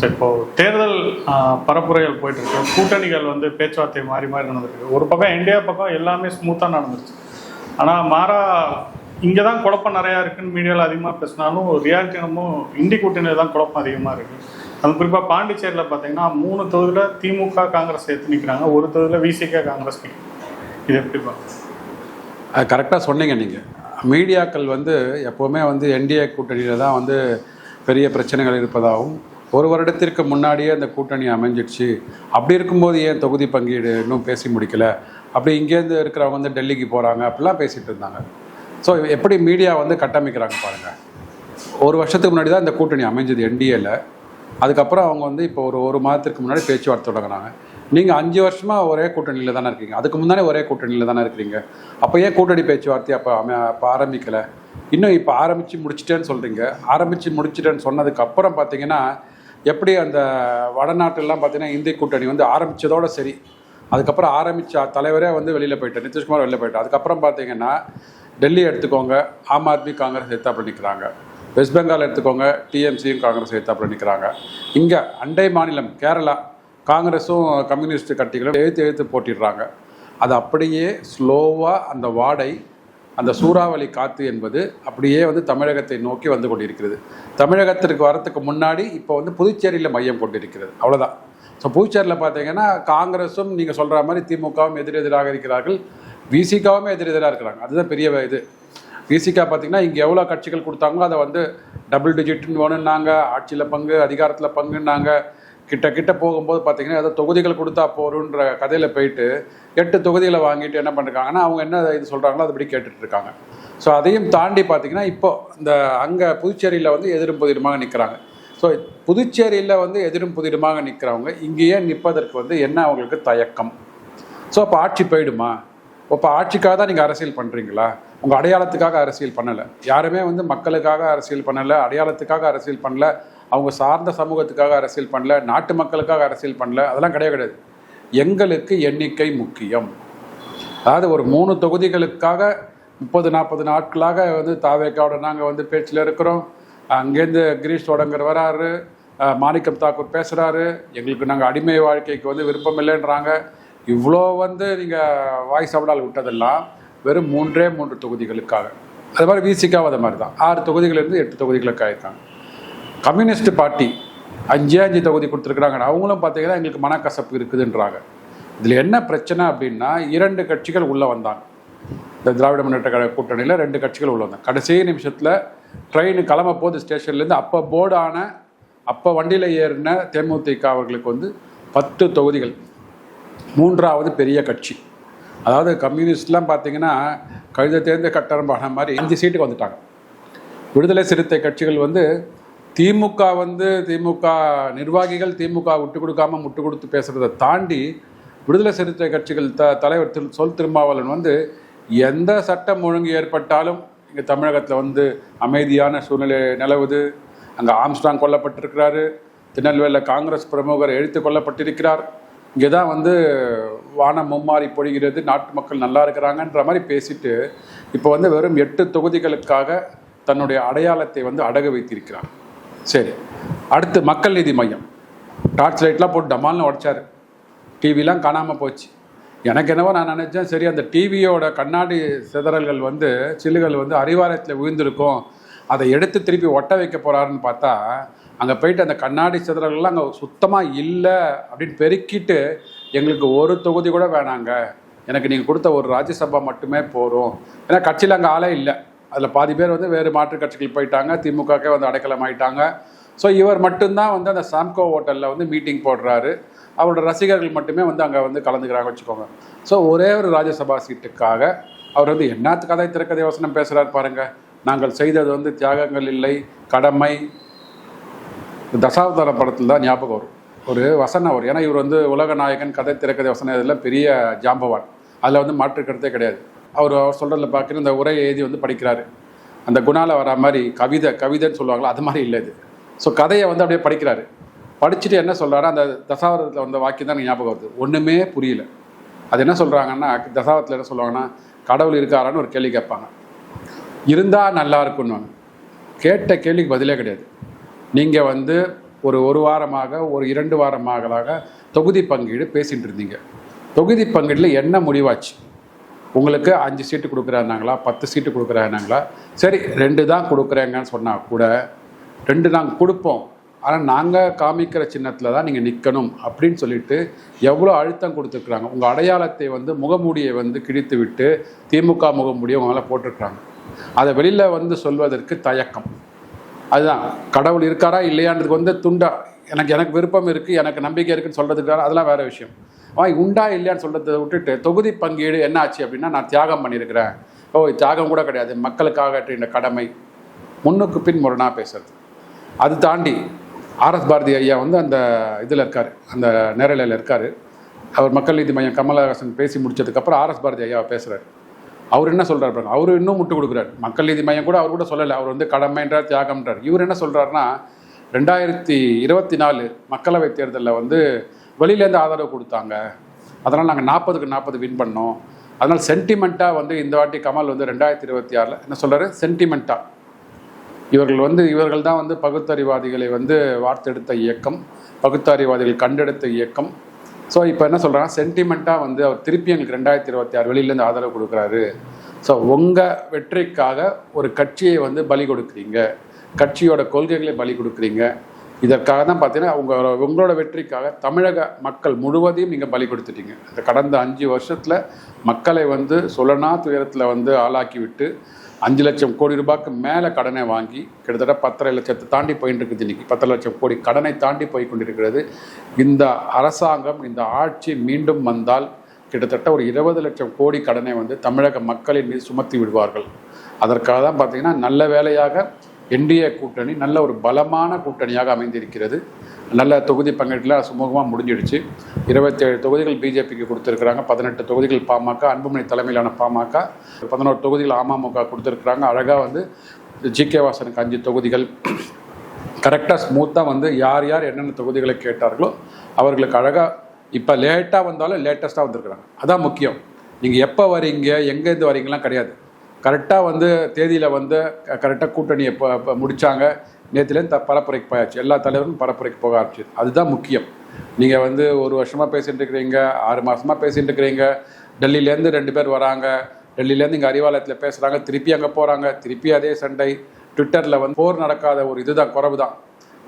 இப்போ தேர்தல் பரப்புரைகள் போயிட்டு இருக்கு. கூட்டணிகள் வந்து பேச்சுவார்த்தை மாறி மாறி நடந்துருக்கு. ஒரு பக்கம் இந்தியா பக்கம் எல்லாமே ஸ்மூத்தாக நடந்துருச்சு. ஆனால் மாறா இங்கே தான் குழப்பம் நிறையா இருக்குன்னு மீடியாவில் அதிகமாக பேசினாலும் ரியாலிட்டி நம்ம இந்தி கூட்டணியில் தான் குழப்பம் அதிகமாக இருக்குது. அது குறிப்பாக பாண்டிச்சேரியில் பார்த்தீங்கன்னா 3 தொகுதியில் திமுக காங்கிரஸ் எடுத்து நிற்கிறாங்க, ஒரு தொகுதியில் விசிக காங்கிரஸ் நிற்கும். இது எப்படி பார்க்க? அது கரெக்டாக சொன்னீங்க நீங்கள். மீடியாக்கள் வந்து எப்போவுமே வந்து என்டிஏ கூட்டணியில் தான் வந்து பெரிய பிரச்சனைகள் இருப்பதாகவும், ஒரு வருடத்திற்கு முன்னாடியே அந்த கூட்டணி அமைஞ்சிடுச்சு, அப்படி இருக்கும்போது ஏன் தொகுதி பங்கீடு இன்னும் பேசி முடிக்கலை, அப்படி இங்கேருந்து இருக்கிறவங்க வந்து டெல்லிக்கு போகிறாங்க அப்படிலாம் பேசிகிட்டு இருந்தாங்க. ஸோ எப்படி மீடியா வந்து கட்டமைக்கிறாங்க பாருங்கள். ஒரு வருஷத்துக்கு முன்னாடி தான் இந்த கூட்டணி அமைஞ்சது என்டிஏல. அதுக்கப்புறம் அவங்க வந்து இப்போ ஒரு மாதத்திற்கு முன்னாடி பேச்சுவார்த்தை தொடங்கினாங்க. நீங்கள் 5 வருஷமாக ஒரே கூட்டணியில் தானே இருக்கீங்க, அதுக்கு முன்னாடி ஒரே கூட்டணியில் தானே இருக்கிறீங்க. அப்போ ஏன் கூட்டணி பேச்சுவார்த்தை அப்போ ஆரம்பிக்கலை? இன்னும் இப்போ ஆரம்பித்து முடிச்சிட்டேன்னு சொல்கிறீங்க. ஆரம்பித்து முடிச்சிட்டேன்னு சொன்னதுக்கப்புறம் பார்த்தீங்கன்னா எப்படி அந்த வடநாட்டிலலாம் பார்த்தீங்கன்னா இந்திய கூட்டணி வந்து ஆரம்பித்ததோடு சரி, அதுக்கப்புறம் ஆரம்பித்த தலைவரே வந்து வெளியில் போயிட்டார், நிதிஷ்குமார் வெளியில் போயிட்டார். அதுக்கப்புறம் பார்த்தீங்கன்னா டெல்லி எடுத்துக்கோங்க, ஆம் ஆத்மி காங்கிரஸ் எதிர்த்தாப்புல நிற்கிறாங்க. வெஸ்ட் பெங்கால் எடுத்துக்கோங்க, டிஎம்சியும் காங்கிரஸ் எதிர்த்தாப்புல நிற்கிறாங்க. இங்கே அண்டை மாநிலம் கேரளா, காங்கிரஸும் கம்யூனிஸ்ட் கட்சிகளும் எழுத்து போட்டிடுறாங்க. அது அப்படியே ஸ்லோவாக அந்த வாடை, அந்த சூறாவளி காற்று என்பது அப்படியே வந்து தமிழகத்தை நோக்கி வந்து கொண்டிருக்கிறது. தமிழகத்திற்கு வரத்துக்கு முன்னாடி இப்போ வந்து புதுச்சேரியில் மையம் கொண்டிருக்கிறது, அவ்வளோதான். ஸோ புதுச்சேரியில் பார்த்தீங்கன்னா காங்கிரஸும் நீங்கள் சொல்கிற மாதிரி திமுகவும் எதிரெதிராக இருக்கிறார்கள், விசிகாவும் எதிரெதிராக இருக்கிறாங்க. அதுதான் பெரிய இது. விசிகா பார்த்திங்கன்னா இங்கே எவ்வளோ கட்சிகள் கொடுத்தாங்களோ அதை வந்து டபுள் டிஜிட்னு வேணுன்னாங்க, ஆட்சியில் பங்கு அதிகாரத்தில் பங்குன்னாங்க. கிட்ட போகும்போது பார்த்திங்கன்னா ஏதோ தொகுதிகள் கொடுத்தா போகிறோன்ற கதையில் போயிட்டு 8 தொகுதிகளை வாங்கிட்டு என்ன பண்ணுறாங்கன்னா அவங்க என்ன இது சொல்கிறாங்களோ அதுபடி கேட்டுட்ருக்காங்க. ஸோ அதையும் தாண்டி பார்த்திங்கன்னா இப்போது இந்த அங்கே புதுச்சேரியில் வந்து எதிரும் புதிருமாக நிற்கிறாங்க. ஸோ புதுச்சேரியில் வந்து எதிரும் புதிருமாக நிற்கிறவங்க இங்கேயே நிற்பதற்கு வந்து என்ன அவங்களுக்கு தயக்கம்? ஸோ அப்போ ஆட்சி போயிடுமா? இப்போ ஆட்சிக்காக தான் நீங்கள் அரசியல் பண்ணுறீங்களா? உங்கள் அடையாளத்துக்காக அரசியல் பண்ணலை. யாருமே வந்து மக்களுக்காக அரசியல் பண்ணலை, அடையாளத்துக்காக அரசியல் பண்ணலை, அவங்க சார்ந்த சமூகத்துக்காக அரசியல் பண்ணல, நாட்டு மக்களுக்காக அரசியல் பண்ணல, அதெல்லாம் கிடையாது. எங்களுக்கு எண்ணிக்கை முக்கியம். அதாவது ஒரு 3 தொகுதிகளுக்காக 30-40 நாட்களாக வந்து தாவேக்காவோட நாங்கள் வந்து பேச்சில் இருக்கிறோம். அங்கேருந்து கிரீஷ் தொடங்குற வராரு, மாணிக்கம் தாக்கூர் பேசுகிறாரு, எங்களுக்கு நாங்கள் அடிமை வாழ்க்கைக்கு வந்து விருப்பம் இல்லைன்றாங்க. இவ்வளோ வந்து நீங்கள் வாய்ஸ் அவடால் விட்டதெல்லாம் வெறும் 3 தொகுதிகளுக்காக. அது மாதிரி விசிகாவும் அது மாதிரி தான் 6 தொகுதிகளிலிருந்து 8 தொகுதிகளுக்காக இருக்காங்க. கம்யூனிஸ்ட் பார்ட்டி 5 தொகுதி கொடுத்துருக்குறாங்க. அவங்களும் பார்த்தீங்கன்னா எங்களுக்கு மனக்கசப்பு இருக்குதுன்றாங்க. இதில் என்ன பிரச்சனை அப்படின்னா 2 கட்சிகள் உள்ளே வந்தாங்க. இந்த திராவிட முன்னேற்ற கழக கூட்டணியில் 2 கட்சிகள் உள்ளே வந்தாங்க. கடைசி நிமிஷத்தில் ட்ரெயின் கிளம்ப போகுது ஸ்டேஷன்லேருந்து, அப்போ போர்டான அப்போ வண்டியில் ஏறின தேமுதிக அவர்களுக்கு வந்து 10 தொகுதிகள், 3வது பெரிய கட்சி. அதாவது கம்யூனிஸ்ட்லாம் பார்த்தீங்கன்னா கழுத தேர்ந்த கட்டரம்பான மாதிரி 5 சீட்டுக்கு வந்துட்டாங்க. விடுதலை சிறுத்தை கட்சிகள் வந்து திமுக நிர்வாகிகள் திமுக விட்டு கொடுக்காம முட்டு கொடுத்து பேசுகிறத தாண்டி விடுதலை சிறுத்தை கட்சிகள் தலைவர் சொல் திருமாவளவன் வந்து எந்த சட்டம் ஒழுங்கு ஏற்பட்டாலும் இங்கே தமிழகத்தில் வந்து அமைதியான சூழ்நிலை நிலவுது, அங்கே ஆம்ஸ்டாங் கொல்லப்பட்டிருக்கிறாரு, திருநெல்வேலியில் காங்கிரஸ் பிரமுகர் எழுத்து கொல்லப்பட்டிருக்கிறார், இங்கே தான் வந்து வானம் மும்மாறி பொழிகிறது, நாட்டு மக்கள் நல்லா இருக்கிறாங்கன்ற மாதிரி பேசிட்டு இப்போ வந்து வெறும் 8 தொகுதிகளுக்காக தன்னுடைய அடையாளத்தை வந்து அடகு வைத்திருக்கிறார். சரி, அடுத்து மக்கள் நீதி மையம் டார்ச் லைட்லாம் போட்டு டமால்னு உடைச்சார், டிவிலாம் காணாமல் போச்சு. எனக்கு என்னவோ நான் நினச்சேன், சரி அந்த டிவியோட கண்ணாடி சிதறல்கள் வந்து சில்லுகள் வந்து அரிவாரத்தில் விழுந்திருக்கும், அதை எடுத்து திருப்பி ஒட்ட வைக்க போகிறாருன்னு பார்த்தா அங்கே போயிட்டு அந்த கண்ணாடி சிதறல்கள்லாம் அங்கே சுத்தமாக இல்லை அப்படின்னு பெருக்கிட்டு எங்களுக்கு ஒரு தொகுதி கூட வேணாங்க, எனக்கு நீங்கள் கொடுத்த ஒரு ராஜ்யசபா மட்டுமே போகிறோம். ஏன்னா கட்சியில் அங்கே ஆளே இல்லை, அதில் பாதி பேர் வந்து வேறு மாற்று கட்சிகள் போயிட்டாங்க, திமுகவே வந்து அடைக்கலம் ஆகிட்டாங்க. ஸோ இவர் மட்டும்தான் வந்து அந்த சாம்கோ ஹோட்டலில் வந்து மீட்டிங் போடுறாரு, அவரோட ரசிகர்கள் மட்டுமே வந்து அங்கே வந்து கலந்துக்கிறாங்க வச்சுக்கோங்க. ஸோ ஒரே ஒரு ராஜ்யசபா சீட்டுக்காக அவர் வந்து என்னத்து கதை திரைக்கதை வசனம் பேசுகிறார் பாருங்கள். நாங்கள் செய்தது வந்து தியாகங்கள் இல்லை, கடமை. தசாவதார படத்தில் தான் ஞாபகம் வரும் ஒரு வசனம் வரும். ஏன்னா இவர் வந்து உலக நாயகன், கதை திரைக்கதை வசனம் இதெல்லாம் பெரிய ஜாம்பவான், அதில் வந்து மாற்று கருத்தே கிடையாது. அவர் சொல்கிறதில் பார்க்குற இந்த உரையை எழுதி வந்து படிக்கிறாரு. அந்த குணாவில் வர மாதிரி கவிதைன்னு சொல்லுவாங்களோ அது மாதிரி இல்லை இது. ஸோ கதையை வந்து அப்படியே படிக்கிறாரு. படிச்சுட்டு என்ன சொல்கிறாரு, அந்த தசாவதத்தில் வந்த வாக்கியம் தான் ஞாபகம் வருது. ஒன்றுமே புரியல. அது என்ன சொல்கிறாங்கன்னா, தசாவத்தில் என்ன சொல்லுவாங்கன்னா, கடவுள் இருக்காரான்னு ஒரு கேள்வி கேட்பாங்க, இருந்தால் நல்லா இருக்குன்னு. கேட்ட கேள்விக்கு பதிலே கிடையாது. நீங்கள் வந்து ஒரு வாரமாக ஒரு 2 வாரமாக தொகுதி பங்கீடு பேசிகிட்டு இருந்தீங்க. தொகுதி பங்கீடில் என்ன முடிவாச்சு? உங்களுக்கு 5 சீட்டு கொடுக்குறாருனாங்களா, 10 சீட்டு கொடுக்குறாருனாங்களா? சரி 2 தான் கொடுக்குறேங்கன்னு சொன்னால் கூட 2 நாங்கள் கொடுப்போம், ஆனால் நாங்கள் காமிக்கிற சின்னத்தில் தான் நீங்கள் நிற்கணும் அப்படின்னு சொல்லிட்டு எவ்வளோ அழுத்தம் கொடுத்துருக்குறாங்க. உங்கள் அடையாளத்தை வந்து முகமூடியை வந்து கிழித்து விட்டு திமுக முகமூடியை உங்க மேலே போட்டிருக்கிறாங்க. அதை வெளியில் வந்து சொல்வதற்கு தயக்கம். அதுதான் கடவுள் இருக்காரா இல்லையான்றதுக்கு வந்து துண்டா எனக்கு விருப்பம் இருக்குது, எனக்கு நம்பிக்கை இருக்குன்னு சொல்கிறதுக்கு அதெல்லாம் வேறு விஷயம். உண்டா இல்லையான்னு சொல்கிறத விட்டுட்டு தொகுதி பங்கீடு என்ன ஆச்சு அப்படின்னா, நான் தியாகம் பண்ணியிருக்கிறேன். தியாகம் கூட கிடையாது, மக்களுக்காக இந்த கடமை, முன்னுக்கு பின் முரணாக பேசுறது. அது தாண்டி ஆர்எஸ் பாரதி ஐயா வந்து அந்த இதில் இருக்கார், அந்த நேரலையில் இருக்கார். அவர் மக்கள் நீதி மையம் கமலஹாசன் பேசி முடிச்சதுக்கப்புறம் ஆர்எஸ் பாரதி ஐயாவை பேசுகிறார். அவர் என்ன சொல்கிறார் பாருங்க, அவர் இன்னும் முட்டு கொடுக்குறாரு. மக்கள் நீதி மையம் கூட அவர் கூட சொல்லலை, அவர் வந்து கடமைன்றார், தியாகம்ன்றார். இவர் என்ன சொல்கிறாருன்னா, 2024 மக்களவை தேர்தலில் வந்து வெளியிலேருந்து ஆதரவு கொடுத்தாங்க, அதனால் நாங்கள் 40க்கு 40 வின் பண்ணோம், அதனால் சென்டிமெண்ட்டாக வந்து இந்த வாட்டி கமல் வந்து 2026 என்ன சொல்கிறாரு, சென்டிமெண்ட்டாக இவர்கள் தான் வந்து பகுத்தறிவாதிகளை வந்து வார்த்தெடுத்த இயக்கம், பகுத்தறிவாதிகள் கண்டெடுத்த இயக்கம். ஸோ இப்போ என்ன சொல்கிறாங்க, சென்டிமெண்ட்டாக வந்து அவர் திருப்பி எங்களுக்கு 2026 வெளியிலேருந்து ஆதரவு கொடுக்குறாரு. ஸோ உங்கள் வெற்றிக்காக ஒரு கட்சியை வந்து பலி கொடுக்குறீங்க, கட்சியோட கொள்கைகளை பலி கொடுக்குறீங்க. இதற்காக தான் பார்த்தீங்கன்னா உங்களோட வெற்றிக்காக தமிழக மக்கள் முழுவதையும் நீங்கள் பலி கொடுத்துட்டீங்க. இந்த கடந்த 5 வருஷத்தில் மக்களை வந்து சுலனா துயரத்தில் வந்து ஆளாக்கி விட்டு 5 லட்சம் கோடி ரூபாய்க்கு மேலே கடனை வாங்கி கிட்டத்தட்ட 10.5 லட்சத்தை தாண்டி போயிட்டு இருக்குது. இன்றைக்கி 10 லட்சம் கோடி கடனை தாண்டி போய் கொண்டிருக்கிறது. இந்த அரசாங்கம், இந்த ஆட்சி மீண்டும் வந்தால் கிட்டத்தட்ட ஒரு 20 லட்சம் கோடி கடனை வந்து தமிழக மக்களின் மீது சுமத்தி விடுவார்கள். அதற்காக தான் பார்த்தீங்கன்னா நல்ல வேலையாக என்டிஏ கூட்டணி நல்ல ஒரு பலமான கூட்டணியாக அமைந்திருக்கிறது. நல்ல தொகுதி பங்கீட்டில் சுமூகமாக முடிஞ்சிடுச்சு. 27 தொகுதிகள் பிஜேபிக்கு கொடுத்துருக்குறாங்க, 18 தொகுதிகள் பாமக, அன்புமணி தலைமையிலான பாமக, 11 தொகுதிகள் அமமுக கொடுத்துருக்குறாங்க. அழகாக வந்து ஜிகே வாசனுக்கு 5 தொகுதிகள் கரெக்டாக ஸ்மூத்தாக வந்து யார் யார் என்னென்ன தொகுதிகளை கேட்டார்களோ அவர்களுக்கு அழகாக இப்போ லேட்டாக வந்தாலும் லேட்டஸ்ட்டாக வந்திருக்கிறாங்க. அதான் முக்கியம். நீங்கள் எப்போ வரீங்க, எங்கேருந்து வரீங்கலாம் கிடையாது. கரெக்டாக வந்து தேதியில் வந்து கரெக்டாக கூட்டணியை முடித்தாங்க. நேற்றுலேருந்து பரப்புரைக்கு போயாச்சு, எல்லா தலைவரும் பரப்புரைக்கு போக ஆரம்பிச்சு. அதுதான் முக்கியம். நீங்கள் வந்து 1 வருஷமாக பேசிகிட்டு இருக்கிறீங்க, 6 மாதமாக பேசிகிட்டு இருக்கிறீங்க. டெல்லியிலேருந்து 2 பேர் வராங்க, டெல்லியிலேருந்து இங்கே அறிவாலயத்தில் பேசுகிறாங்க, திருப்பி அங்கே போகிறாங்க, திருப்பி அதே சண்டை. ட்விட்டரில் வந்து போர் நடக்காத ஒரு இதுதான், குறைவு தான்.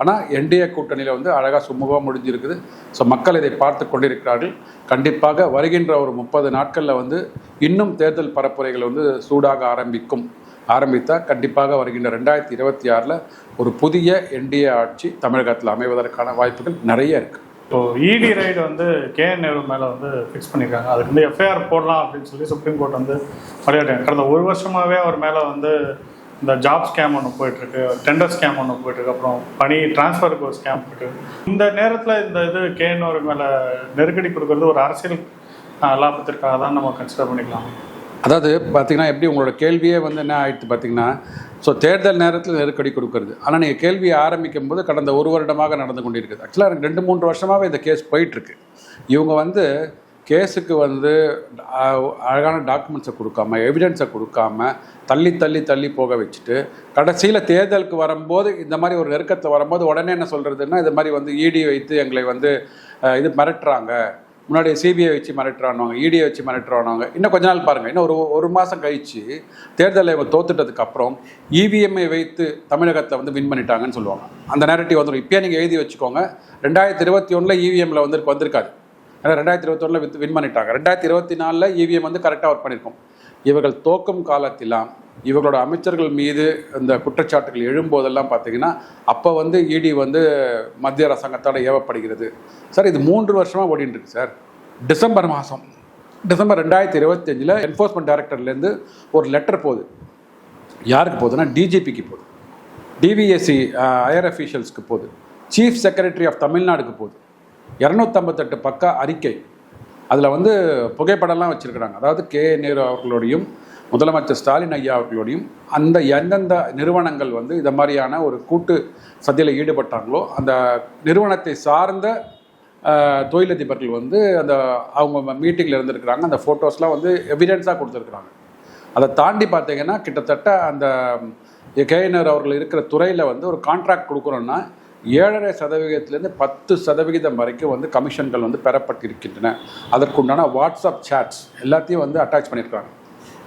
ஆனால் என்டிஏ கூட்டணியில் வந்து அழகாக சுமூகமாக முடிஞ்சிருக்குது. ஸோ மக்கள் இதை பார்த்து கொண்டிருக்கிறார்கள். கண்டிப்பாக வருகின்ற ஒரு 30 நாட்களில் வந்து இன்னும் தேர்தல் பரப்புரைகள் வந்து சூடாக ஆரம்பித்தால் கண்டிப்பாக வருகின்ற 2026 ஒரு புதிய என்டிஏ ஆட்சி தமிழகத்தில் அமைவதற்கான வாய்ப்புகள் நிறைய இருக்குது. ஸோ இடி ரைடு வந்து கேஎன் நேரு மேலே வந்து ஃபிக்ஸ் பண்ணியிருக்காங்க. அதுக்கு வந்து எஃப்ஐஆர் போடலாம் அப்படின்னு சொல்லி சுப்ரீம் கோர்ட் வந்து வழிகாட்டாங்க. கடந்த 1 வருஷமாகவே அவர் மேலே வந்து இந்த ஜாப் ஸ்கேம் ஒன்று போயிட்டுருக்கு, டெண்டர் ஸ்கேம் ஒன்று போயிட்டுருக்கு, அப்புறம் பணி டிரான்ஸ்ஃபருக்கு ஒரு ஸ்கேம் போயிட்டுருக்கு. இந்த நேரத்தில் இந்த இது கேஎன் நேரு மேலே நெருக்கடி கொடுக்கறது ஒரு அரசியல் லாபத்திற்காக தான் நம்ம கன்சிடர் பண்ணிக்கலாம். அதாவது பார்த்திங்கன்னா எப்படி உங்களோட கேள்வியே வந்து என்ன ஆகிடுது பார்த்திங்கன்னா, ஸோ தேர்தல் நேரத்தில் நெருக்கடி கொடுக்கறது. ஆனால் நீங்கள் கேள்வியை ஆரம்பிக்கும் போது கடந்த 1 வருடமாக நடந்து கொண்டிருக்குது. ஆக்சுவலாக எனக்கு 2-3 வருஷமாகவே இந்த கேஸ் போயிட்டுருக்கு. இவங்க வந்து கேஸுக்கு வந்து அழகான டாக்குமெண்ட்ஸை கொடுக்காம, எவிடன்ஸை கொடுக்காம தள்ளி போக வச்சுட்டு கடைசியில் தேர்தலுக்கு வரும்போது இந்த மாதிரி ஒரு நெருக்கத்தில் வரும்போது உடனே என்ன சொல்கிறதுன்னா, இது மாதிரி வந்து இடி வைத்து எங்களை வந்து இது மிரட்டுறாங்க, முன்னாடி சிபிஐ வச்சு மிரட்டுறானுவாங்க, இடியை வச்சு மிரட்டுறானுவாங்க. இன்னும் கொஞ்ச நாள் பாருங்கள், இன்னும் ஒரு மாதம் கழித்து தேர்தலை தோத்துட்டதுக்கப்புறம் இவிஎம்ஐ வைத்து தமிழகத்தில் வந்து வின் பண்ணிட்டாங்கன்னு சொல்லுவாங்க. அந்த நேரட்டிவ் வந்துடும். இப்போயே நீங்கள் எழுதி வச்சுக்கோங்க, 2021 இவிஎம்மில் வந்திருக்காது. ஏன்னா 2021 வின் பண்ணிட்டாங்க. 2024 இவிஎம் வந்து கரெக்டாக ஒர்க் பண்ணியிருக்கோம். இவர்கள் தோக்கும் காலத்திலாம் இவர்களோட அமைச்சர்கள் மீது இந்த குற்றச்சாட்டுகள் எழும்போதெல்லாம் பார்த்தீங்கன்னா அப்போ வந்து இடி வந்து மத்திய அரசாங்கத்தோட ஏவப்படுகிறது. சார் இது 3 வருஷமாக ஓடிட்டு இருக்கு சார். டிசம்பர் 2025 என்ஃபோர்ஸ்மெண்ட் டைரக்டர்லேருந்து ஒரு லெட்டர் போகுது. யாருக்கு போகுதுன்னா டிஜிபிக்கு போகுது, டிவிஎஸ்சி ஹையர் அஃபீஷியல்ஸ்க்கு போகுது, சீஃப் செக்ரட்டரி ஆஃப் தமிழ்நாடுக்கு போகுது. 258 பக்க அறிக்கை. அதில் வந்து புகைப்படம்லாம் வச்சுருக்கிறாங்க. அதாவது கேஎன் நேரு அவர்களோடையும் முதலமைச்சர் ஸ்டாலின் ஐயா அவர்களோடையும் அந்த எந்தெந்த நிறுவனங்கள் வந்து இந்த மாதிரியான ஒரு கூட்டு சதியில் ஈடுபட்டாங்களோ அந்த நிறுவனத்தை சார்ந்த தொழிலதிபர்கள் வந்து அந்த அவங்க மீட்டிங்கில் இருந்திருக்கிறாங்க. அந்த ஃபோட்டோஸ்லாம் வந்து எவிடன்ஸாக கொடுத்துருக்குறாங்க. அதை தாண்டி பார்த்தீங்கன்னா கிட்டத்தட்ட அந்த கேஎன் நேரு அவர்கள் இருக்கிற துறையில் வந்து ஒரு கான்ட்ராக்ட் கொடுக்குறோன்னா 7.5%லேருந்து 10% வரைக்கும் வந்து கமிஷன்கள் வந்து பெறப்பட்டிருக்கின்றன. அதற்குண்டான வாட்ஸ்அப் சேட்ஸ் எல்லாத்தையும் வந்து அட்டாச் பண்ணியிருக்காங்க.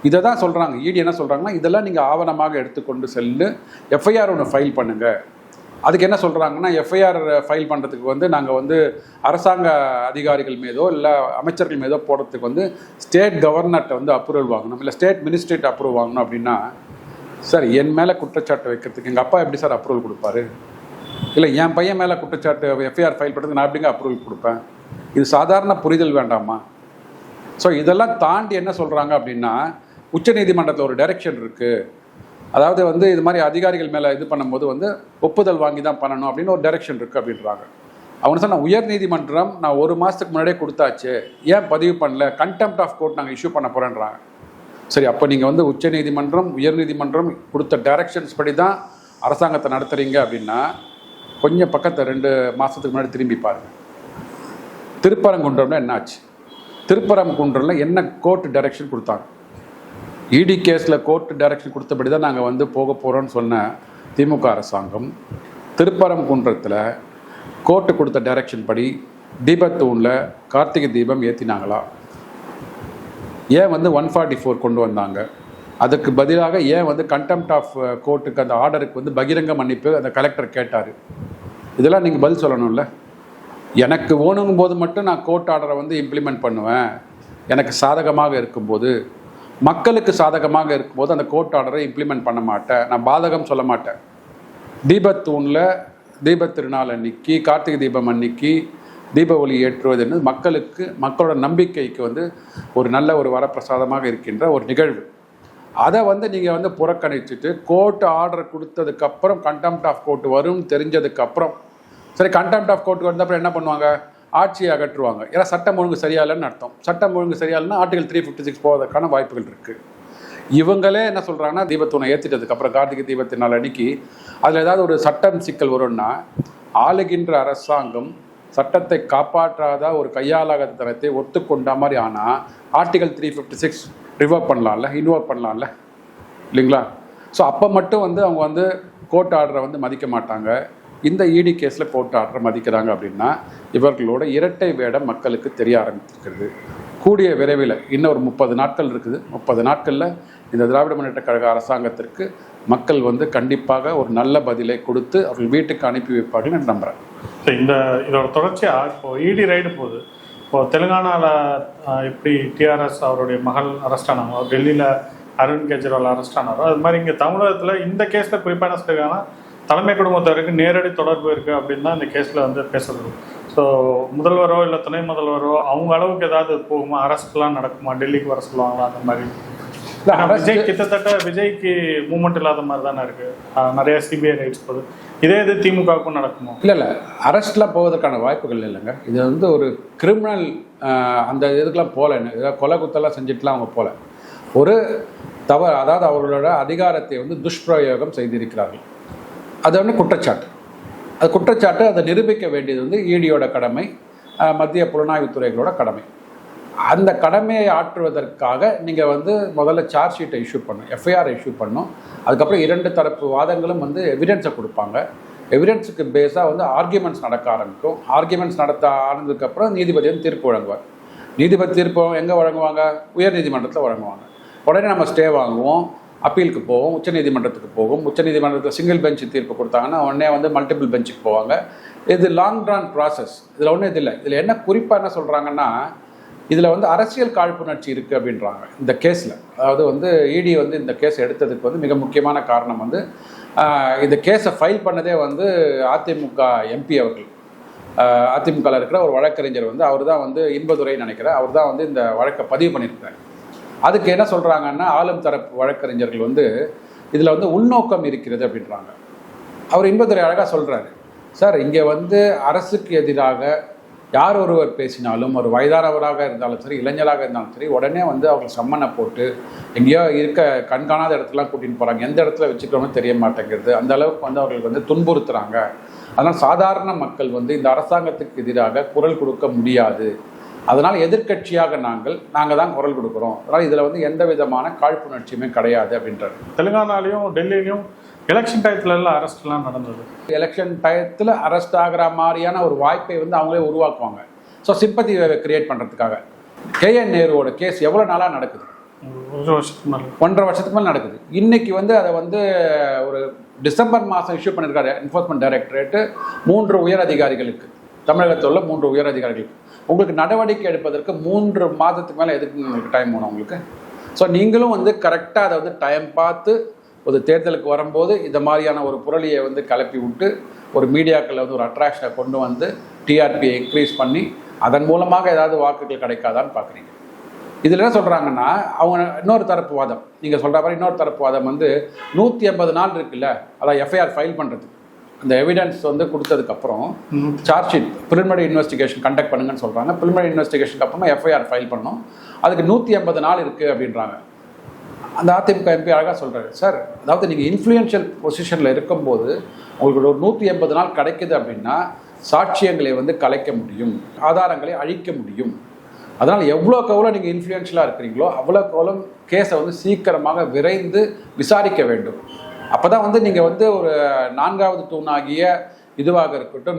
இதை தான் சொல்கிறாங்க. இடி என்ன சொல்கிறாங்கன்னா, இதெல்லாம் நீங்கள் ஆவணமாக எடுத்துக்கொண்டு செல்லு, எஃப்ஐஆர் ஒன்று ஃபைல் பண்ணுங்கள். அதுக்கு என்ன சொல்கிறாங்கன்னா, எஃப்ஐஆர் ஃபைல் பண்ணுறதுக்கு வந்து நாங்கள் வந்து அரசாங்க அதிகாரிகள் மீதோ இல்லை அமைச்சர்கள் மீதோ போடுறதுக்கு வந்து ஸ்டேட் கவர்னர்கிட்ட வந்து அப்ரூவல் வாங்கணும், இல்லை ஸ்டேட் மினிஸ்ட்ரேட் அப்ரூவல் வாங்கணும். அப்படின்னா சார் என் மேலே குற்றச்சாட்டு வைக்கிறதுக்கு எங்கள் அப்பா எப்படி சார் அப்ரூவல் கொடுப்பாரு? இல்லை என் பையன் மேலே குற்றச்சாட்டு எஃப்ஐஆர் ஃபைல் பண்ணுறதுக்கு நான் எப்படிங்க அப்ரூவல் கொடுப்பேன்? இது சாதாரண புரிதல் வேண்டாமா? ஸோ இதெல்லாம் தாண்டி என்ன சொல்கிறாங்க அப்படின்னா, உச்சநீதிமன்றத்தில் ஒரு டைரக்ஷன் இருக்குது. அதாவது வந்து இது மாதிரி அதிகாரிகள் மேலே இது பண்ணும்போது வந்து ஒப்புதல் வாங்கி தான் பண்ணணும் அப்படின்னு ஒரு டைரக்ஷன் இருக்குது அப்படின்றாங்க. அவங்க சொன்ன உயர் நீதிமன்றம் நான் 1 மாதத்துக்கு முன்னாடியே கொடுத்தாச்சு, ஏன் பதிவு பண்ணல, கண்டெம்ப்ட் ஆஃப் கோர்ட் நாங்கள் இஷ்யூ பண்ண போகிறேன்றாங்க. சரி, அப்போ நீங்கள் வந்து உச்சநீதிமன்றம் உயர் நீதிமன்றம் கொடுத்த டைரக்ஷன்ஸ் படி தான் அரசாங்கத்தை நடத்துகிறீங்க அப்படின்னா கொஞ்சம் பக்கத்தை 2 மாதத்துக்கு முன்னாடி திரும்பி பாருங்கள். திருப்பரங்குன்றம்ல என்னாச்சு? திருப்பரங்குன்றம்ல என்ன கோர்ட் டைரக்ஷன் கொடுத்தாங்க? இடி கேஸில் கோர்ட் டைரக்ஷன் கொடுத்தபடி தான் நாங்கள் வந்து போக போகிறோன்னு சொன்ன திமுக அரசாங்கம் திருப்பரங்குன்றத்தில் கோர்ட்டு கொடுத்த டைரக்ஷன் படி தீபத்தூணில் கார்த்திகை தீபம் ஏற்றினாங்களா? ஏன் வந்து 144 கொண்டு வந்தாங்க? அதுக்கு பதிலாக ஏன் வந்து கண்டெம்ப்ட் ஆஃப் கோர்ட்டுக்கு அந்த ஆர்டருக்கு வந்து பகிரங்க மன்னிப்பு அந்த கலெக்டர் கேட்டார்? இதெல்லாம் நீங்கள் பதில் சொல்லணும்ல. எனக்கு ஓணுங்கும் போது மட்டும் நான் கோர்ட் ஆர்டரை வந்து இம்ப்ளிமெண்ட் பண்ணுவேன், எனக்கு சாதகமாக இருக்கும்போது, மக்களுக்கு சாதகமாக இருக்கும்போது அந்த கோர்ட் ஆர்டரை இம்ப்ளிமெண்ட் பண்ண மாட்டேன், நான் பாதகம் சொல்ல மாட்டேன். தீபத்தூணில் தீபத் திருநாள் அன்னைக்கு, கார்த்திகை தீபம் அன்னைக்கு தீப ஒளி ஏற்றுவது மக்களுக்கு, மக்களோட நம்பிக்கைக்கு வந்து ஒரு நல்ல ஒரு வரப்பிரசாதமாக இருக்கின்ற ஒரு நிகழ்வு. அதை வந்து நீங்கள் வந்து புறக்கணிச்சுட்டு கோர்ட் ஆர்டர் கொடுத்ததுக்கப்புறம் கண்டெம்ப்ட் ஆஃப் கோர்ட் வரும் தெரிஞ்சதுக்கப்புறம், சரி கண்டெம்ப்ட் ஆஃப் கோர்ட் வந்த அப்புறம் என்ன பண்ணுவாங்க? ஆட்சியை அகற்றுவாங்க. ஏன்னா சட்டம் ஒழுங்கு சரியாயில்லைன்னு அர்த்தம். சட்டம் ஒழுங்கு சரியாயில்லைன்னா ஆர்டிகல் 356 போவதற்கான வாய்ப்புகள் இருக்குது. இவங்களே என்ன சொல்கிறாங்கன்னா, தீபத்தூணை ஏற்றிட்டதுக்கப்புறம் கார்த்திகை தீபத்தின் நாள் அன்னைக்கு அதில் ஏதாவது ஒரு சட்டம் சிக்கல் வரும்னா, ஆளுகின்ற அரசாங்கம் சட்டத்தை காப்பாற்றாத ஒரு கையாளாகத்தனத்தை ஒத்துக்கொண்ட மாதிரி ஆனால் ஆர்டிகல் 356 ரிவர்வ் பண்ணலாம்ல, இன்வோவ் பண்ணலாம்ல, இல்லைங்களா? ஸோ அப்போ மட்டும் வந்து அவங்க வந்து கோர்ட் ஆர்டரை வந்து மதிக்க மாட்டாங்க. இந்த இடி கேஸில் கோர்ட் ஆர்டரை மதிக்கிறாங்க அப்படின்னா இவர்களோட இரட்டை வேடம் மக்களுக்கு தெரிய ஆரம்பித்திருக்கிறது. கூடிய விரைவில் இன்னும் ஒரு 30 நாட்கள் இருக்குது. 30 நாட்களில் இந்த திராவிட முன்னேற்ற கழக அரசாங்கத்திற்கு மக்கள் வந்து கண்டிப்பாக ஒரு நல்ல பதிலை கொடுத்து அவர்கள் வீட்டுக்கு அனுப்பி வைப்பார்கள் என்று நம்புகிறேன். இதோட தொடர்ச்சியாக இப்போ இடி ரைடு போகுது. இப்போது தெலுங்கானாவில் எப்படி டிஆர்எஸ் அவருடைய மகள் அரெஸ்ட் ஆனாங்களோ, டெல்லியில் அரவிந்த் கெஜ்ரிவால் அரெஸ்ட் ஆனாரோ, அது மாதிரி இங்கே தமிழகத்தில் இந்த கேஸில் குறிப்பாக என்ன சொல்லியிருக்காங்கன்னா, தலைமை குடும்பத்தினருக்கு நேரடி தொடர்பு இருக்குது அப்படின்னு தான் இந்த கேஸில் வந்து பேசப்படுது. ஸோ முதல்வரோ இல்லை துணை முதல்வரோ அவங்க அளவுக்கு ஏதாவது போகுமா? அரெஸ்ட்லாம் நடக்குமா? டெல்லிக்கு வர சொல்லுவாங்களா? அந்த மாதிரி விஜய் கிட்டத்தட்ட விஜய்க்கு மூவ்மெண்ட் இல்லாத மாதிரி தானே இருக்குது. நிறைய சிபிஐ ரைட்ஸ் போகுது. இதே இது திமுகவுக்கும் நடக்குமோ? இல்லை அரெஸ்ட்லாம் போவதற்கான வாய்ப்புகள் இல்லைங்க. இது வந்து ஒரு கிரிமினல் அந்த இதுக்கெலாம் போகல, ஏதாவது கொலை குத்தெல்லாம் செஞ்சுட்டுலாம் அவங்க போகல. ஒரு தவறு, அதாவது அவர்களோட அதிகாரத்தை வந்து துஷ்பிரயோகம் செய்திருக்கிறார்கள். அது வந்து குற்றச்சாட்டு. அது குற்றச்சாட்டு, அதை நிரூபிக்க வேண்டியது வந்து இடியோட கடமை, மத்திய புலனாய்வுத்துறைகளோட கடமை. அந்த கடமையை ஆற்றுவதற்காக நீங்கள் வந்து முதல்ல சார்ஜ் ஷீட்டை இஷ்யூ பண்ணணும், எஃப்ஐஆர் இஷ்யூ பண்ணணும். அதுக்கப்புறம் 2 தரப்பு வாதங்களும் வந்து எவிடன்ஸை கொடுப்பாங்க. எவிடன்ஸுக்கு பேஸாக வந்து ஆர்கியூமெண்ட்ஸ் நடக்க ஆரம்பிக்கும். ஆர்கியூமெண்ட்ஸ் நடத்த ஆனதுக்கப்புறம் நீதிபதி வந்து தீர்ப்பு வழங்குவார். நீதிபதி தீர்ப்பு எங்கே வழங்குவாங்க? உயர் நீதிமன்றத்தில் வழங்குவாங்க. உடனே நம்ம ஸ்டே வாங்குவோம், அப்பீலுக்கு போவோம், உச்சநீதிமன்றத்துக்கு போகும். உச்சநீதிமன்றத்தில் சிங்கிள் பெஞ்ச் தீர்ப்பு கொடுத்தாங்கன்னா உடனே வந்து மல்டிபிள் பெஞ்சுக்கு போவாங்க. இது லாங் ட்ரான் ப்ராசஸ். இதில் ஒன்றும் இது இல்லை. இதில் என்ன குறிப்பாக என்ன சொல்கிறாங்கன்னா, இதில் வந்து அரசியல் காழ்ப்புணர்ச்சி இருக்குது அப்படின்றாங்க இந்த கேஸில். அதாவது வந்து இடி வந்து இந்த கேஸ் எடுத்ததுக்கு வந்து மிக முக்கியமான காரணம் வந்து இந்த கேஸை ஃபைல் பண்ணதே வந்து அதிமுக எம்பி அவர்கள். அதிமுகவில் இருக்கிற ஒரு வழக்கறிஞர் வந்து அவர் தான் வந்து இன்பதுரைன்னு நினைக்கிறேன், அவர் தான் வந்து இந்த வழக்கை பதிவு பண்ணியிருக்காரு. அதுக்கு என்ன சொல்கிறாங்கன்னா, ஆளும் தரப்பு வழக்கறிஞர்கள் வந்து இதில் வந்து உள்நோக்கம் இருக்கிறது அப்படின்றாங்க. அவர் இன்பதுரை அழகாக சொல்கிறாரு, சார் இங்கே வந்து அரசுக்கு எதிராக யார் ஒருவர் பேசினாலும், ஒரு வயதானவராக இருந்தாலும் சரி, இளைஞராக இருந்தாலும் சரி, உடனே வந்து அவங்க சம்மனை போட்டு எங்கேயோ இருக்க கண்காணாத இடத்துலாம் கூட்டின்னு போகிறாங்க. எந்த இடத்துல வச்சுக்கிறோன்னு தெரிய மாட்டேங்கிறது. அந்த அளவுக்கு வந்து அவர்கள் வந்து துன்புறுத்துகிறாங்க. அதனால் சாதாரண மக்கள் வந்து இந்த அரசாங்கத்துக்கு எதிராக குரல் கொடுக்க முடியாது. அதனால் எதிர்கட்சியாக நாங்கள் தான் குரல் கொடுக்குறோம். அதனால் இதில் வந்து எந்த விதமான காழ்ப்புணர்ச்சியுமே கிடையாது அப்படின்றார். தெலுங்கானாலையும் டெல்லியிலையும் எலெக்ஷன் டயத்துல எல்லாம் அரெஸ்ட்லாம் நடந்தது. எலெக்ஷன் டயத்தில் அரெஸ்ட் ஆகிற மாதிரியான ஒரு வாய்ப்பை வந்து அவங்களே உருவாக்குவாங்க. ஸோ சிம்பத்தி கிரியேட் பண்ணுறதுக்காக. KN நேருவோட கேஸ் எவ்வளோ நாளாக நடக்குது? 1 வருஷத்துக்கு மேலே, 1.5 வருஷத்துக்கு மேலே நடக்குது. இன்னைக்கு வந்து அதை வந்து ஒரு டிசம்பர் மாதம் இஷ்யூ பண்ணியிருக்காரு என்ஃபோர்ஸ்மெண்ட் டைரக்டரேட்டு 3 உயர் அதிகாரிகளுக்கு, தமிழகத்தில் உள்ள 3 உயர் அதிகாரிகளுக்கு. உங்களுக்கு நடவடிக்கை எடுப்பதற்கு 3 மாதத்துக்கு மேலே எதுக்கு உங்களுக்கு டைம் வேணும் உங்களுக்கு? ஸோ நீங்களும் வந்து கரெக்டாக அதை வந்து டைம் பார்த்து ஒரு தேர்தலுக்கு வரும்போது இந்த மாதிரியான ஒரு புரளியை வந்து கிளப்பி விட்டு ஒரு மீடியாக்களில் வந்து ஒரு அட்ராக்ஷனை கொண்டு வந்து டிஆர்பியை இன்க்ரீஸ் பண்ணி அதன் மூலமாக ஏதாவது வாக்குகள் கிடைக்காதான்னு பார்க்குறீங்க. இதில் என்ன சொல்கிறாங்கன்னா, அவங்க இன்னொரு தரப்பு வாதம், நீங்கள் சொல்கிற மாதிரி இன்னொரு தரப்பு வாதம் வந்து 180 நாள் இருக்குல்ல, அதான் எஃப்ஐஆர் ஃபைல் பண்ணுறது, அந்த எவிடன்ஸ் வந்து கொடுத்ததுக்கப்புறம் charge sheet preliminary investigation conduct பண்ணுங்கன்னு சொல்கிறாங்க. ப்ரிலிமினரி இன்வெஸ்டிகேஷனுக்கு அப்புறமா எஃப்ஐஆர் ஃபைல் பண்ணணும். அதுக்கு 180 நாள் இருக்குது அப்படின்றாங்க. அந்த அதிமுக எம்பி அழகாக சொல்கிறாரு, சார் அதாவது நீங்கள் இன்ஃப்ளூயன்ஷியல் பொசிஷனில் இருக்கும்போது உங்களுக்கு ஒரு 180 நாள் கிடைக்குது அப்படின்னா சாட்சியங்களை வந்து கலைக்க முடியும், ஆதாரங்களை அழிக்க முடியும். அதனால் எவ்வளோக்கு எவ்வளோ நீங்கள் இன்ஃப்ளூயன்ஷியலாக இருக்கிறீங்களோ அவ்வளோக்கு எவ்வளோ கேஸை வந்து சீக்கிரமாக விரைந்து விசாரிக்க வேண்டும். அப்போ தான் வந்து நீங்கள் வந்து ஒரு 4வது தூணாகிய இதுவாக இருக்கட்டும்,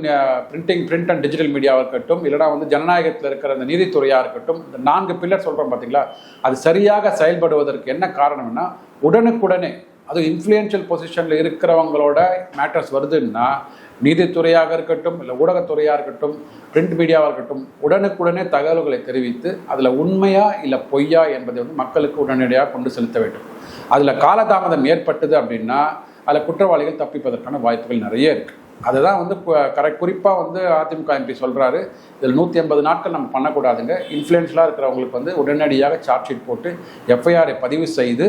பிரிண்ட் அண்ட் டிஜிட்டல் மீடியாவாக இருக்கட்டும், இல்லைனா வந்து ஜனநாயகத்தில் இருக்கிற அந்த நீதித்துறையாக இருக்கட்டும், இந்த 4 பில்லர் சொல்கிறோம் பார்த்தீங்களா, அது சரியாக செயல்படுவதற்கு என்ன காரணம்னா உடனுக்குடனே, அது இன்ஃப்ளூயன்ஷியல் பொசிஷனில் இருக்கிறவங்களோட மேட்டர்ஸ் வருதுன்னா நீதித்துறையாக இருக்கட்டும், இல்லை ஊடகத்துறையாக இருக்கட்டும், பிரிண்ட் மீடியாவாக இருக்கட்டும், உடனுக்குடனே தகவல்களை தெரிவித்து அதில் உண்மையா இல்லை பொய்யா என்பதை வந்து மக்களுக்கு உடனடியாக கொண்டு செலுத்த வேண்டும். அதில் காலதாமதம் ஏற்பட்டது அப்படின்னா அதில் குற்றவாளிகள் தப்பிப்பதற்கான வாய்ப்புகள் நிறைய இருக்குது. அதுதான் வந்து குறிப்பாக வந்து அதிமுக எம்பி சொல்கிறாரு, இதில் 180 நாட்கள் நம்ம பண்ணக்கூடாதுங்க, இன்ஃப்ளூயன்ஷியலாக இருக்கிறவங்களுக்கு வந்து உடனடியாக சார்ஜ் ஷீட் போட்டு எஃப்ஐஆரை பதிவு செய்து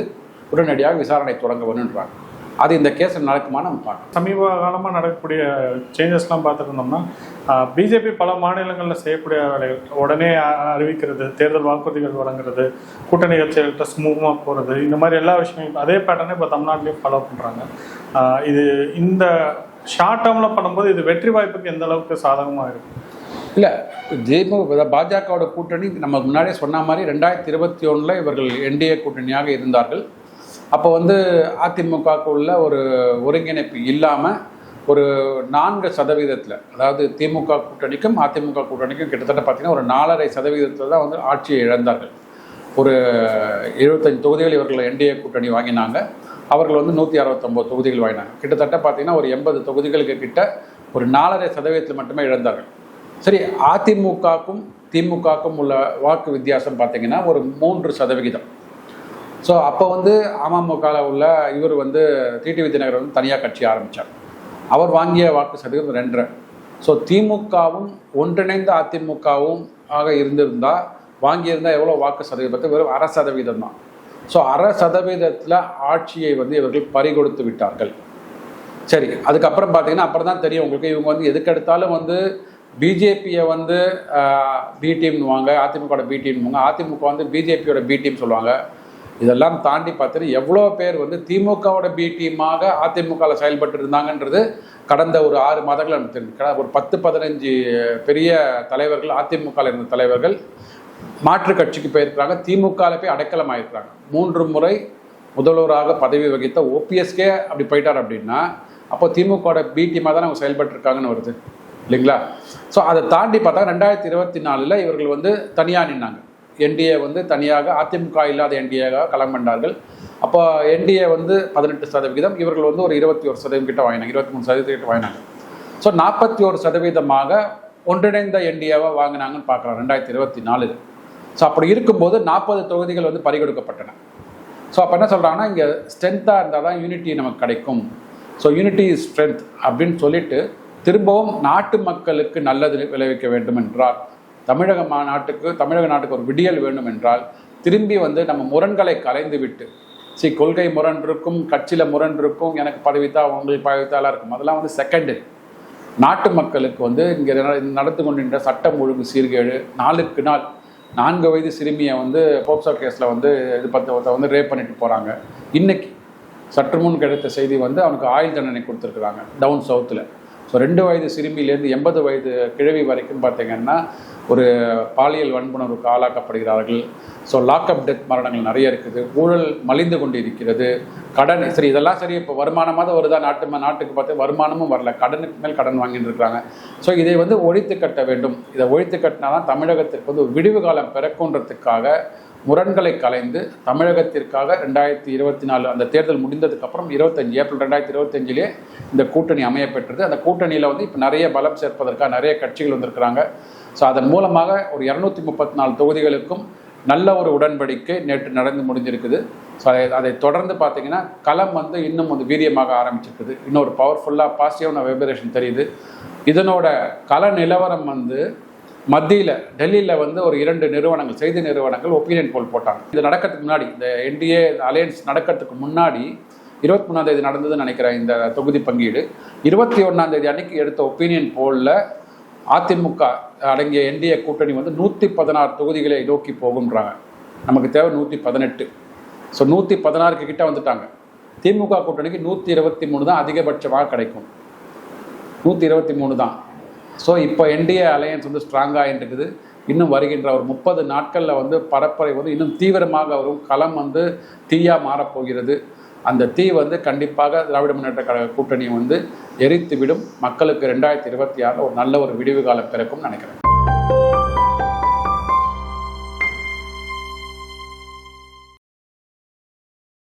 உடனடியாக விசாரணை தொடங்க வேணுன்றாங்க. அது இந்த கேஸ் நடக்குமான்னு நம்ம பார்க்கணும். சமீப காலமாக நடக்கக்கூடிய சேஞ்சஸ்லாம் பார்த்துட்டு இருந்தோம்னா, பிஜேபி பல மாநிலங்களில் செய்யக்கூடிய வேலைகள், உடனே அறிவிக்கிறது, தேர்தல் வாக்குறுதிகள் வழங்குறது, கூட்டணி கட்சிகள்கிட்ட ஸ்மூத்மாக போகிறது, இந்த மாதிரி எல்லா விஷயங்களும் அதே பேட்டர்னே இப்போ தமிழ்நாட்டிலையும் ஃபாலோ பண்ணுறாங்க. இது இந்த ஷார்ட் டேர்மில் பண்ணும்போது இது வெற்றி வாய்ப்புக்கு எந்த அளவுக்கு சாதகமாக இருக்குது? இல்லை, பாஜகவோட கூட்டணி நம்ம முன்னாடியே சொன்ன மாதிரி 2021 இவர்கள் என்டிஏ கூட்டணியாக இருந்தார்கள். அப்போ வந்து அதிமுகவுக்கு உள்ள ஒரு ஒருங்கிணைப்பு இல்லாமல் ஒரு 4%, அதாவது திமுக கூட்டணிக்கும் அதிமுக கூட்டணிக்கும் கிட்டத்தட்ட பார்த்திங்கன்னா ஒரு 4.5% தான் வந்து ஆட்சியை இழந்தார்கள். ஒரு 75 தொகுதிகள் இவர்கள் என்டிஏ கூட்டணி வாங்கினாங்க. அவர்கள் வந்து 169 தொகுதிகள் வாங்கினாங்க. கிட்டத்தட்ட பார்த்திங்கன்னா ஒரு 80 தொகுதிகளுக்கு கிட்ட ஒரு 4.5% மட்டுமே இழந்தார்கள். சரி, அதிமுகவுக்கும் திமுகவுக்கும் உள்ள வாக்கு வித்தியாசம் பார்த்திங்கன்னா ஒரு 3%. ஸோ அப்போ வந்து அமமுகவில் உள்ள இவர் வந்து டிடிவி தினகரன் வந்து தனியாக கட்சி ஆரம்பித்தார். அவர் வாங்கிய வாக்கு சதவீதம் 2.5. ஸோ திமுகவும் ஒன்றிணைந்த அதிமுகவும் ஆக இருந்திருந்தால் வாங்கியிருந்தால் எவ்வளோ வாக்கு சதவீதத்தை வெறும் 0.5% தான். ஸோ 0.5% ஆட்சியை வந்து இவர்கள் பறிகொடுத்து விட்டார்கள். சரி, அதுக்கப்புறம் பார்த்தீங்கன்னா அப்புறம் தான் தெரியும் உங்களுக்கு, இவங்க வந்து எதுக்கெடுத்தாலும் வந்து பிஜேபியை வந்து பி டீம்னுவாங்க, அதிமுகவோட பி டீம்னுவாங்க, அதிமுக வந்து பிஜேபியோட பி டீம் சொல்லுவாங்க. இதெல்லாம் தாண்டி பார்த்துட்டு எவ்வளோ பேர் வந்து திமுகவோட பி டீமாக அதிமுகவில் செயல்பட்டு இருந்தாங்கன்றது கடந்த ஒரு 6 மாதங்கள் நமக்கு தெரிஞ்சு. ஒரு 10-15 பெரிய தலைவர்கள், அதிமுகவில் இருந்த தலைவர்கள் மாற்று கட்சிக்கு போயிருக்கிறாங்க, திமுகவில் போய் அடைக்கலம் ஆகிருக்கிறாங்க. 3 முறை முதல்வராக பதவி வகித்த ஓபிஎஸ்கே அப்படி போயிட்டார் அப்படின்னா அப்போ திமுகவோட பி டீமாக தான் அவங்க செயல்பட்டுருக்காங்கன்னு வருது இல்லைங்களா? ஸோ அதை தாண்டி பார்த்தா 2024 இவர்கள் வந்து தனியாக நின்னாங்க. என்டிஏ வந்து தனியாக, அதிமுக இல்லாத என்டிஏவாக களம் கண்டார்கள். அப்போ என்டிஏ வந்து 18%, இவர்கள் வந்து ஒரு 21% கிட்ட வாங்கினாங்க, 23% கிட்ட வாங்கினாங்க. ஸோ 41% ஒன்றிணைந்த என்டிஏவாக வாங்கினாங்கன்னு பார்க்குறோம் 2024. ஸோ அப்படி இருக்கும்போது 40 தொகுதிகள் வந்து பறிகொடுக்கப்பட்டன. ஸோ அப்போ என்ன சொல்கிறாங்கன்னா, இங்கே ஸ்ட்ரென்த்தாக இருந்தால் தான் யூனிட்டி நமக்கு கிடைக்கும். ஸோ யூனிட்டி இஸ் ஸ்ட்ரென்த் அப்படின்னு சொல்லிட்டு திரும்பவும் நாட்டு மக்களுக்கு நல்லது விளைவிக்க வேண்டும் என்றால், தமிழக நாட்டுக்கு ஒரு விடியல் வேண்டும் என்றால் திரும்பி வந்து நம்ம முரண்களை கலைந்து விட்டு, கொள்கை முரண் இருக்கும், கட்சியில் முரண் இருக்கும், எனக்கு பதவித்தான் உங்களுக்கு பதவித்தாலாம் இருக்கும், அதெல்லாம் வந்து செகண்டரி. நாட்டு மக்களுக்கு வந்து இங்கே நடந்து கொண்டிருந்த சட்டம் ஒழுங்கு சீர்கேடு, நாளுக்கு நாள் 4 வயது சிறுமியை வந்து போக்சோ கேஸில் வந்து இது வந்து ரேப் பண்ணிட்டு போகிறாங்க. இன்னைக்கு சற்று முன் கிடைத்த செய்தி வந்து அவனுக்கு ஆயுள் தண்டனை கொடுத்துருக்குறாங்க டவுன் சவுத்தில். ஸோ 2 வயது சிறுமியிலேருந்து 80 வயது கிழவி வரைக்கும் பார்த்தீங்கன்னா ஒரு பாலியல் வன்புணர்வுக்கு ஆளாக்கப்படுகிறார்கள். ஸோ லாக்அப் டெத் மரணங்கள் நிறைய இருக்குது. ஊழல் மலிந்து கொண்டு இருக்கிறது. கடன் சரி, இதெல்லாம் சரி. இப்போ வருமானமாக வருதா? நாட்டுக்கு பார்த்து வருமானமும் வரல, கடனுக்கு மேல் கடன் வாங்கிட்டு இருக்கிறாங்க. ஸோ இதை வந்து ஒழித்து கட்ட வேண்டும். இதை ஒழித்து கட்டினா தான் தமிழகத்திற்கு வந்து விடிவு காலம் பிறக்குன்றதுக்காக முரண்களை கலைந்து தமிழகத்திற்காக 2024 அந்த தேர்தல் முடிந்ததுக்கப்புறம் 25 ஏப்ரல் 2025 இந்த கூட்டணி அமைய பெற்றது. அந்த கூட்டணியில் வந்து இப்போ நிறைய பலம் சேர்ப்பதற்காக நிறைய கட்சிகள் வந்திருக்கிறாங்க. ஸோ அதன் மூலமாக ஒரு 234 தொகுதிகளுக்கும் நல்ல ஒரு உடன்படிக்கை நேற்று நடந்து முடிஞ்சிருக்குது. ஸோ அதை தொடர்ந்து பார்த்தீங்கன்னா களம் வந்து இன்னும் வந்து வீரியமாக ஆரம்பிச்சிருக்குது. இன்னொரு பவர்ஃபுல்லாக பாசிட்டிவான வைப்ரேஷன் தெரியுது. இதனோட கள நிலவரம் வந்து மத்தியில் டெல்லியில் வந்து ஒரு 2 நிறுவனங்கள், செய்தி நிறுவனங்கள் ஒப்பீனியன் போல் போட்டாங்க. இது நடக்கிறதுக்கு முன்னாடி, இந்த என்டிஏ அலையன்ஸ் நடக்கிறதுக்கு முன்னாடி 23ஆம் தேதி நடந்ததுன்னு நினைக்கிறேன் இந்த தொகுதி பங்கீடு. 21ஆம் தேதி அன்னைக்கு எடுத்த ஒப்பீனியன் போலில் அதிமுக அடங்கிய என்டிஏ கூட்டணி வந்து 116 தொகுதிகளை நோக்கி போகுன்றாங்க. நமக்கு தேவை 118. ஸோ 116 கிட்ட வந்துட்டாங்க. திமுக கூட்டணிக்கு 123 தான் அதிகபட்சமாக கிடைக்கும். 123 தான். ஸோ இப்போ என்டிஏ அலையன்ஸ் வந்து ஸ்ட்ராங்காக இருக்குது. இன்னும் வருகின்ற ஒரு 30 நாட்களில் வந்து பரப்புரை வந்து இன்னும் தீவிரமாக வரும். களம் வந்து தீயாக மாறப்போகிறது. அந்த தீ வந்து கண்டிப்பாக திராவிட முன்னேற்ற கழக கூட்டணியை வந்து எரித்துவிடும். மக்களுக்கு 2026 ஒரு நல்ல ஒரு விடிவு காலம் பிறக்கும் நினைக்கிறேன்.